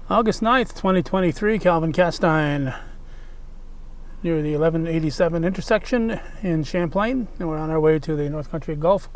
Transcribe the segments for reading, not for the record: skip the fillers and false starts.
August 9th, 2023, Calvin Castine, near the 1187 intersection in Champlain. And we're on our way to the North Country Golf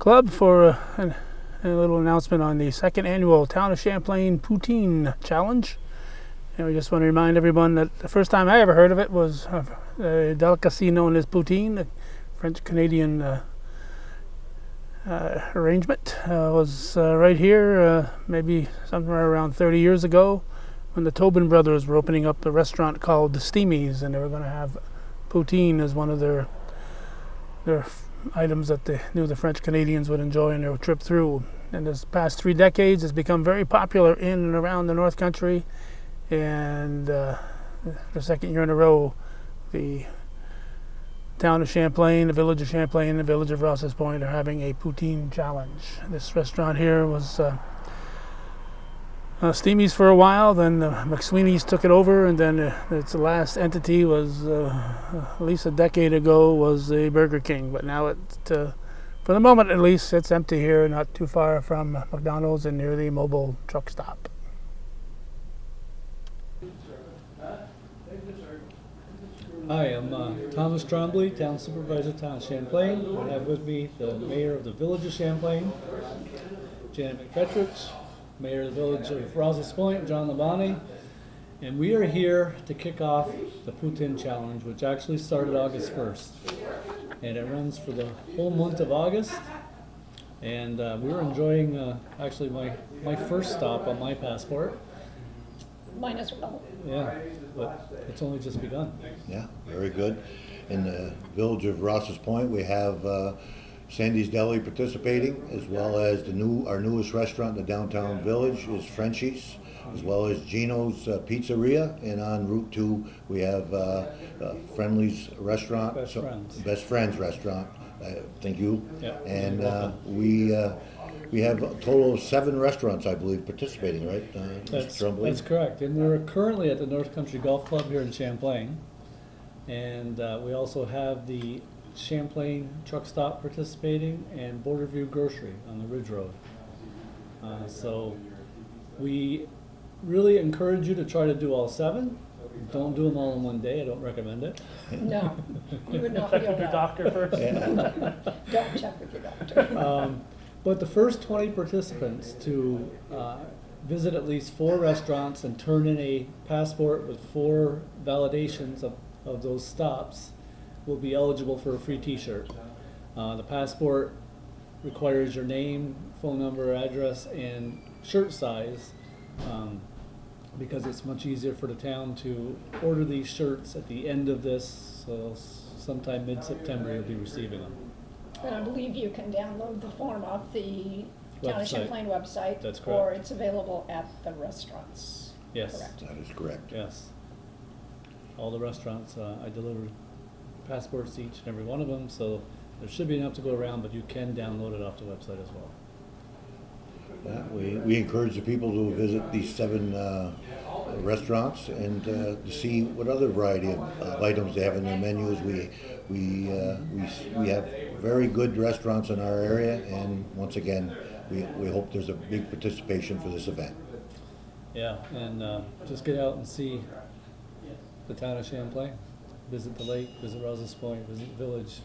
Club for a little announcement on the second annual Town of Champlain Poutine Challenge. And we just want to remind everyone that the first time I ever heard of it was a delicacy known as poutine, a French-Canadian arrangement. Was right here, maybe somewhere around 30 years ago, when the Tobin brothers were opening up a restaurant called the Steamies, and they were going to have poutine as one of their items that they knew the French Canadians would enjoy on their trip through. And this past 3 decades, it's become very popular in and around the North Country. And the second year in a row, the town of Champlain, the village of Champlain, and the village of Rouses Point are having a poutine challenge. This restaurant here was Steamies for a while, then the McSweeney's took it over, and then its last entity was at least a decade ago was the Burger King. But now for the moment at least, it's empty here, not too far from McDonald's and near the mobile truck stop. Hi, I'm Thomas Trombley, Town Supervisor, Town of Champlain. I have with me the Mayor of the Village of Champlain, Janet McFetrich, Mayor of the Village of Rouses Point, John Labonte, and we are here to kick off the Poutine Challenge, which actually started August 1st, and it runs for the whole month of August. And we were enjoying actually my first stop on my passport. Mine as well. Yeah, but it's only just begun. Yeah, very good. In the village of Rouses Point, we have Sandy's Deli participating, as well as our newest restaurant in the downtown village is Frenchie's, as well as Gino's Pizzeria. And on Route 2, we have Friendly's Restaurant. Best Friends Restaurant. Thank you. Yeah. And we have a total of 7 restaurants, I believe, participating, right? That's correct. And we're currently at the North Country Golf Club here in Champlain. And we also have the Champlain Truck Stop participating and Borderview Grocery on the Ridge Road. So we really encourage you to try to do all 7. Don't do them all in one day. I don't recommend it. No, you would not Check feel with your well. doctor first. Don't check with your doctor. But the first 20 participants to visit at least 4 restaurants and turn in a passport with 4 validations of those stops will be eligible for a free t-shirt. The passport requires your name, phone number, address, and shirt size, because it's much easier for the town to order these shirts at the end of this, so sometime mid-September you'll be receiving them. And I believe you can download the form off the Town of Website. Champlain website. That's Or correct. it's available at the restaurants. Yes. Correct. That is correct. Yes. All the restaurants, I deliver passports to each and every one of them, so there should be enough to go around, but you can download it off the website as well. Yeah, we encourage the people to visit these 7 restaurants and to see what other variety of items they have in their menus. We have very good restaurants in our area, and once again, we hope there's a big participation for this event. Yeah, and just get out and see the town of Champlain. Visit the lake, visit Rouses Point, visit the village.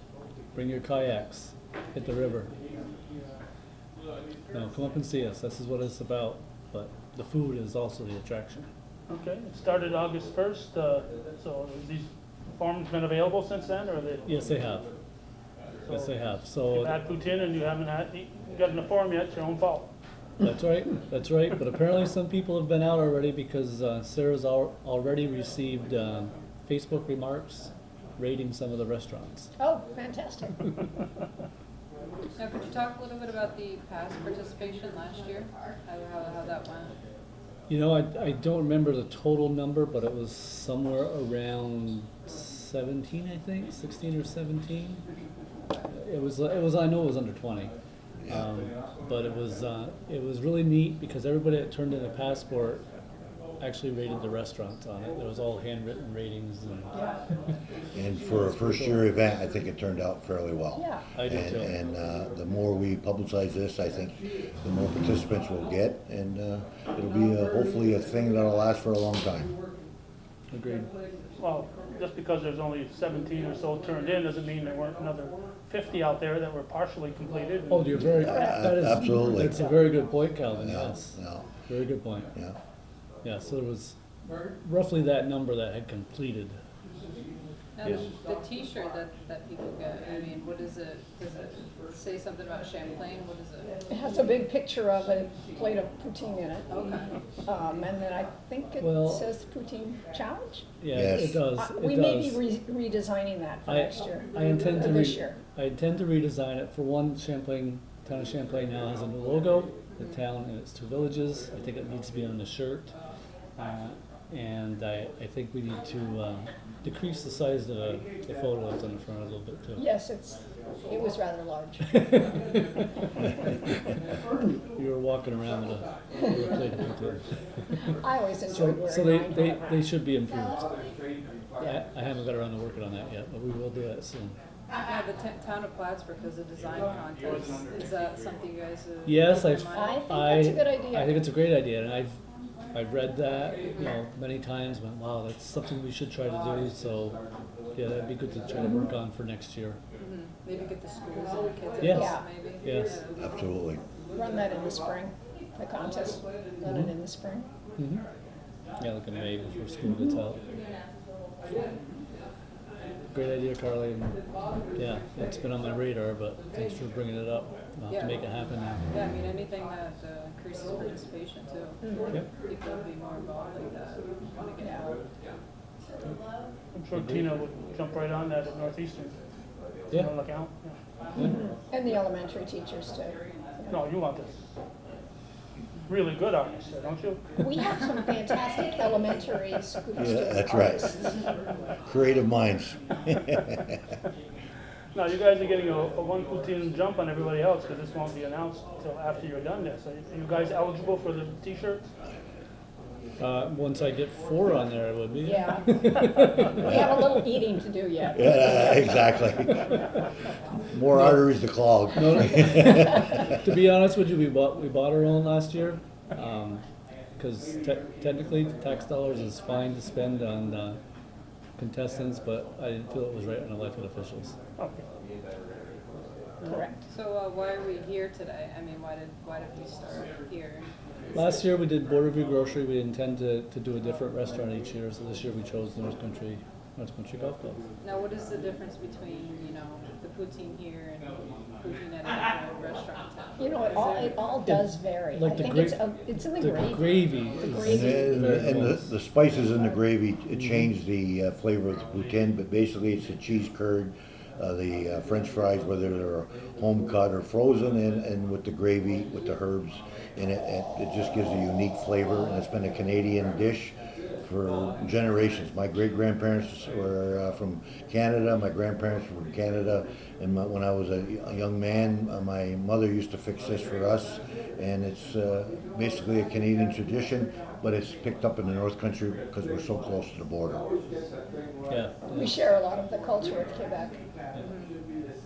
Bring your kayaks, hit the river. No, come up and see us. This is what it's about. But the food is also the attraction. Okay, it started August 1st, so these forms been available since then, or they? Yes, they have. Yes, they have. So You've had poutine and you haven't gotten a form yet, it's your own fault. that's right. That's right. But apparently some people have been out already, because Sarah's already received Facebook remarks rating some of the restaurants. Oh, fantastic. Now, could you talk a little bit about the past participation last year? How that went? You know, I don't remember the total number, but it was somewhere around 17, I think, 16 or 17. It was. I know it was under 20. But it was really neat, because everybody that turned in a passport actually rated the restaurants on it. There was all handwritten ratings and. And for a first-year event, I think it turned out fairly well. Yeah. I do too. And the more we publicize this, I think the more participants we'll get, and it'll be hopefully a thing that'll last for a long time. Agreed. Well, just because there's only 17 or so turned in doesn't mean there weren't another 50 out there that were partially completed. Oh, you're very, that is, Absolutely. that's a very good point, Calvin, Yeah, yes. yeah, Very good point. yeah. Yeah, so there was roughly that number that had completed. Now, the T-shirt that people get, I mean, what is it? Does it say something about Champlain? What is it? It has a big picture of a plate of poutine in it. Okay. And then I think it Well- says Poutine Challenge. Yeah, Yes. it does, We it may be does. redesigning that for I- next year. I intend to Or this year. I intend to redesign it. For one, town of Champlain now has a new logo, the town and its 2 villages. I think it needs to be on the shirt. And I think we need to decrease the size of the photo that's on the front a little bit too. Yes, it was rather large. You were walking around with a plate of poutine. I always enjoyed So wearing they, mine. they should be improved. I haven't got around to working on that yet, but we will do that soon. Yeah, the town of Plattsburgh does a design contest. Is that something you guys have? Yes, kept I've, in I mind? think that's a good idea. I think it's a great idea, and I've read that, many times, went, wow, that's something we should try to do, so, yeah, that'd be good to try to work on for next year. Mhm. Maybe get the schools and the kids Yes. involved, maybe? Yes. Yeah. Absolutely. Run that in the spring, the contest, run it in the spring. Mhm. Yeah, like in May before school gets out. Great idea, Carly, and, yeah, it's been on my radar, but thanks for bringing it up. I'll have to make it happen now. Yeah, I mean, anything that increases participation too. Yep. People will be more involved like that, want to get involved. I'm sure Tina would jump right on that at Northeastern. Yeah. You wanna look out? Yeah. Yeah. And the elementary teachers too. No, you want this really good artist, don't you? We have some fantastic elementary school Yeah, student that's right. artists. Creative minds. No, you guys are getting a one poutine jump on everybody else because this won't be announced until after you're done this. Are you guys eligible for the T-shirts? Once I get 4 on there, it would be. Yeah. We have a little eating to do yet. Yeah, exactly. More arteries to clog. To be honest with you, we bought our own last year, because technically tax dollars is fine to spend on contestants, but I didn't feel it was right on elected officials. Okay. Correct. So why are we here today? I mean, why did we start here? Last year we did Borderview Grocery. We intend to do a different restaurant each year, so this year we chose the North Country Golf Club. Now, what is the difference between, the poutine here and poutine at a different restaurant in town? You know, it all does vary. I Like the think it's in the The gravy. gravy The is gravy. And very the close. the spices in the gravy, it changed the flavor of the poutine, but basically it's the cheese curd, the French fries, whether they're home cut or frozen, and with the gravy, with the herbs, and it just gives a unique flavor, and it's been a Canadian dish for generations. My great-grandparents were from Canada, my grandparents were from Canada, and when I was a young man, my mother used to fix this for us, and it's basically a Canadian tradition, but it's picked up in the North Country because we're so close to the border. Yeah. We share a lot of the culture of Quebec.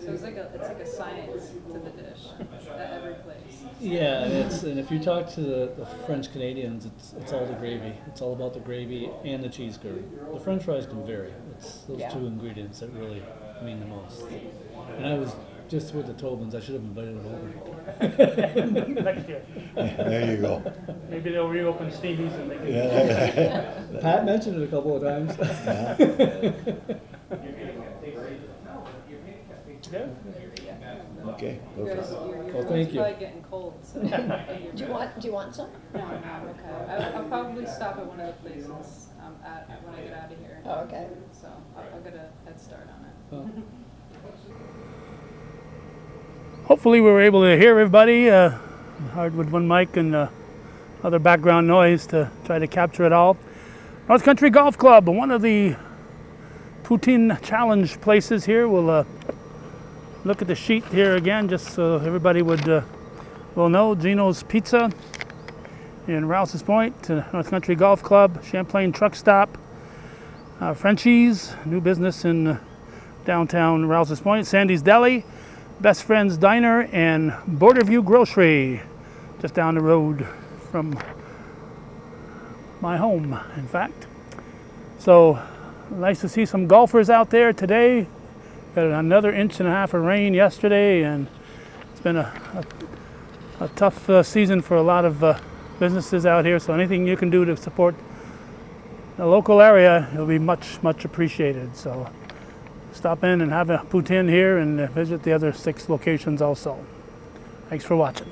So it's like a science to the dish at every place. Yeah, and if you talk to the French Canadians, it's all the gravy. It's all about the gravy and the cheese curd. The French fries can vary. It's those Yeah. 2 ingredients that really mean the most. And I was just with the Tobins. I should have invited them over. Next year. There you go. Maybe they'll reopen Stevie's and they can. Yeah. Pat mentioned it a couple of times. Yeah. Okay. You guys, Okay. your Well, food's thank you. probably getting cold, so. Do you want some? No, okay. I'll probably stop at one of the places when I get out of here. Oh, okay. So I'll get a head start on it. Well, Hopefully we were able to hear everybody. Hard with one mic and other background noise to try to capture it all. North Country Golf Club, one of the Poutine Challenge places here. We'll look at the sheet here again just so everybody will know. Gino's Pizza, in Rouses Point, to North Country Golf Club, Champlain Truck Stop, Frenchies, new business in downtown Rouses Point, Sandy's Deli, Best Friends Diner, and Borderview Grocery, just down the road from my home, in fact. So nice to see some golfers out there today. Got another 1.5 inches of rain yesterday, and it's been a tough season for a lot of businesses out here. So anything you can do to support the local area, it'll be much appreciated. So stop in and have a poutine here and visit the other 6 locations also. Thanks for watching.